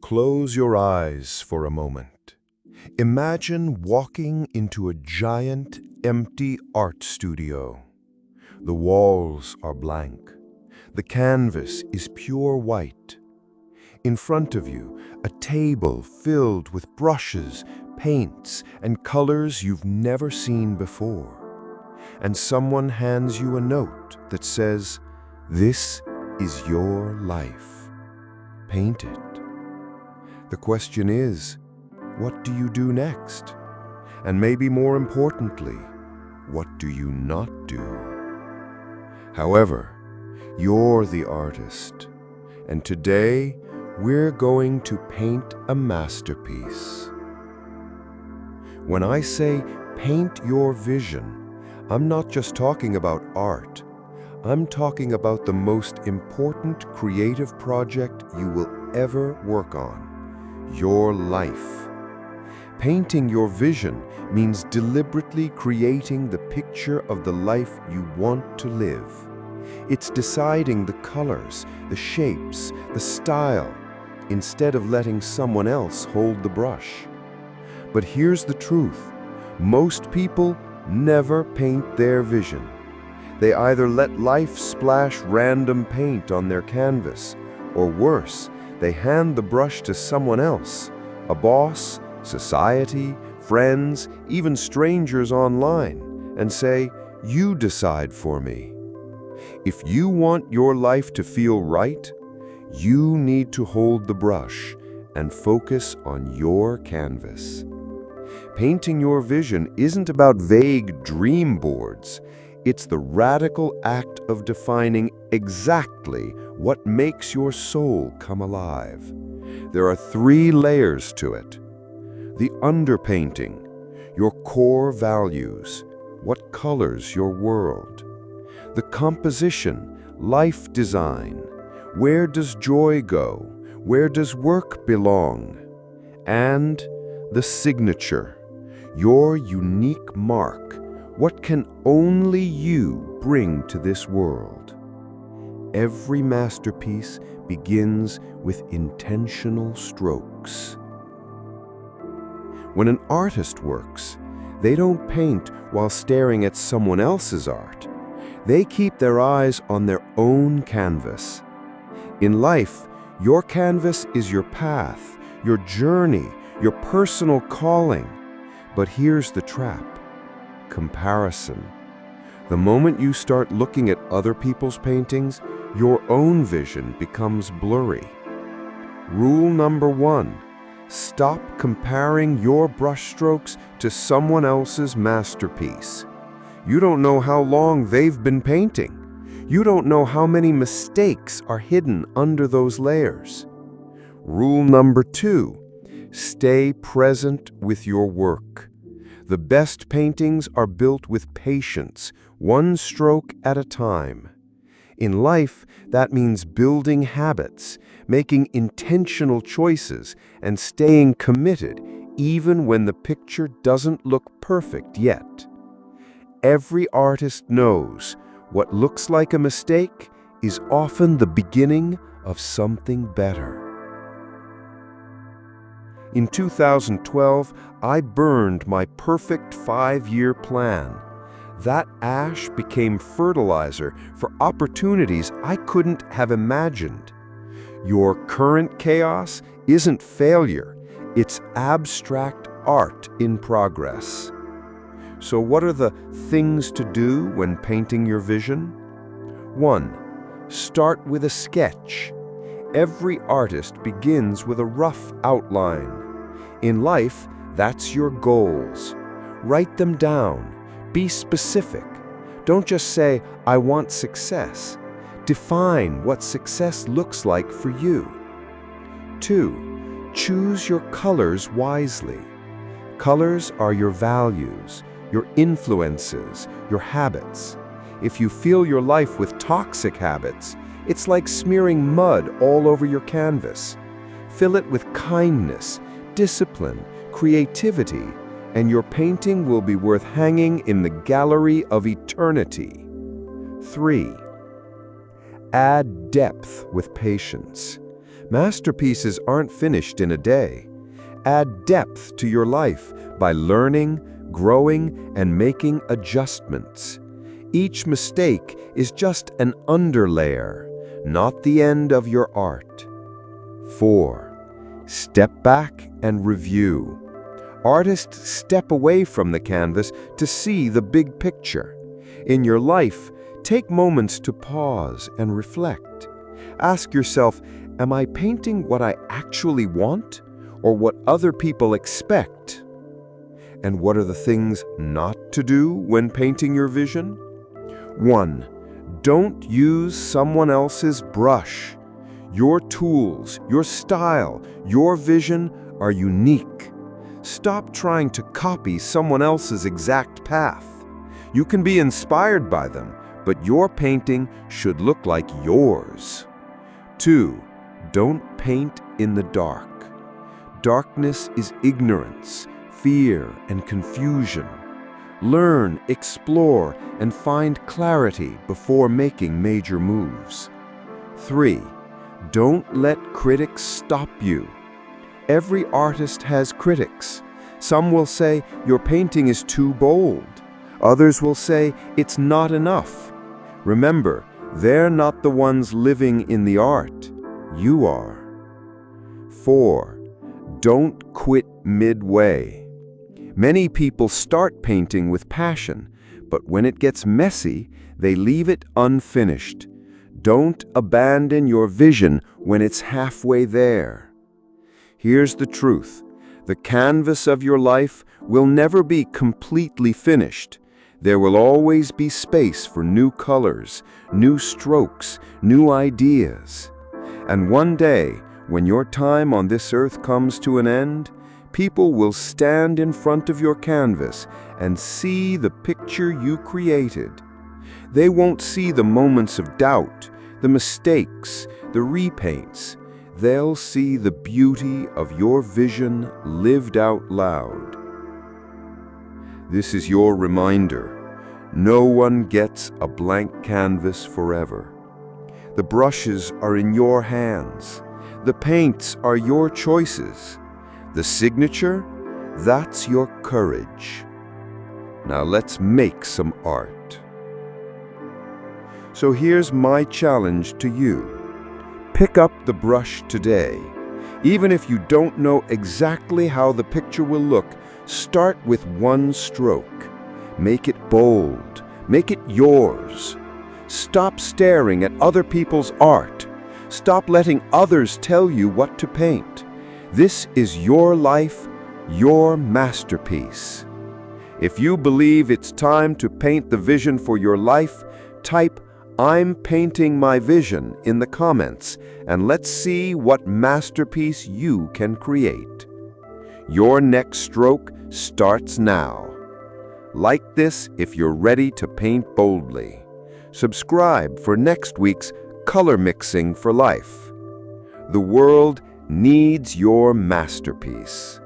Close your eyes for a moment. Imagine walking into a giant, empty art studio. The walls are blank. The canvas is pure white. In front of you, a table filled with brushes, paints, and colors you've never seen before. And someone hands you a note that says, "This is your life. Paint it." The question is, what do you do next? And maybe more importantly, what do you not do? However, you're the artist, and today we're going to paint a masterpiece. When I say paint your vision, I'm not just talking about art. I'm talking about the most important creative project you will ever work on. Your life. Painting your vision means deliberately creating the picture of the life you want to live. It's deciding the colors, the shapes, the style, instead of letting someone else hold the brush. But here's the truth. Most people never paint their vision. They either let life splash random paint on their canvas, or worse, they hand the brush to someone else, a boss, society, friends, even strangers online, and say, "You decide for me." If you want your life to feel right, you need to hold the brush and focus on your canvas. Painting your vision isn't about vague dream boards. It's the radical act of defining exactly what makes your soul come alive. There are 3 layers to it. The underpainting, your core values, what colors your world. The composition, life design, where does joy go, where does work belong? And the signature, your unique mark, what can only you bring to this world. Every masterpiece begins with intentional strokes. When an artist works, they don't paint while staring at someone else's art. They keep their eyes on their own canvas. In life, your canvas is your path, your journey, your personal calling. But here's the trap: comparison. The moment you start looking at other people's paintings, your own vision becomes blurry. Rule number 1, stop comparing your brushstrokes to someone else's masterpiece. You don't know how long they've been painting. You don't know how many mistakes are hidden under those layers. Rule number 2, stay present with your work. The best paintings are built with patience, one stroke at a time. In life, that means building habits, making intentional choices, and staying committed even when the picture doesn't look perfect yet. Every artist knows what looks like a mistake is often the beginning of something better. In 2012, I burned my perfect 5-year plan. That ash became fertilizer for opportunities I couldn't have imagined. Your current chaos isn't failure, it's abstract art in progress. So what are the things to do when painting your vision? 1. Start with a sketch. Every artist begins with a rough outline. In life, that's your goals. Write them down. Be specific. Don't just say, "I want success." Define what success looks like for you. 2. Choose your colors wisely. Colors are your values, your influences, your habits. If you fill your life with toxic habits, it's like smearing mud all over your canvas. Fill it with kindness, discipline, creativity, and your painting will be worth hanging in the gallery of eternity. 3. Add depth with patience. Masterpieces aren't finished in a day. Add depth to your life by learning, growing, and making adjustments. Each mistake is just an underlayer, not the end of your art. 4. Step back and review. Artists step away from the canvas to see the big picture. In your life, take moments to pause and reflect. Ask yourself, am I painting what I actually want or what other people expect? And what are the things not to do when painting your vision? 1. Don't use someone else's brush. Your tools, your style, your vision are unique. Stop trying to copy someone else's exact path. You can be inspired by them, but your painting should look like yours. 2. Don't paint in the dark. Darkness is ignorance, fear, and confusion. Learn, explore, and find clarity before making major moves. 3. Don't let critics stop you. Every artist has critics. Some will say your painting is too bold. Others will say it's not enough. Remember, they're not the ones living in the art. You are. 4. Don't quit midway. Many people start painting with passion, but when it gets messy, they leave it unfinished. Don't abandon your vision when it's halfway there. Here's the truth. The canvas of your life will never be completely finished. There will always be space for new colors, new strokes, new ideas. And one day, when your time on this earth comes to an end, people will stand in front of your canvas and see the picture you created. They won't see the moments of doubt, the mistakes, the repaints. They'll see the beauty of your vision lived out loud. This is your reminder. No one gets a blank canvas forever. The brushes are in your hands. The paints are your choices. The signature, that's your courage. Now let's make some art. So here's my challenge to you. Pick up the brush today. Even if you don't know exactly how the picture will look, start with one stroke. Make it bold. Make it yours. Stop staring at other people's art. Stop letting others tell you what to paint. This is your life, your masterpiece. If you believe it's time to paint the vision for your life, type "I'm painting my vision" in the comments, and let's see what masterpiece you can create. Your next stroke starts now. Like this if you're ready to paint boldly. Subscribe for next week's Color Mixing for Life. The world needs your masterpiece.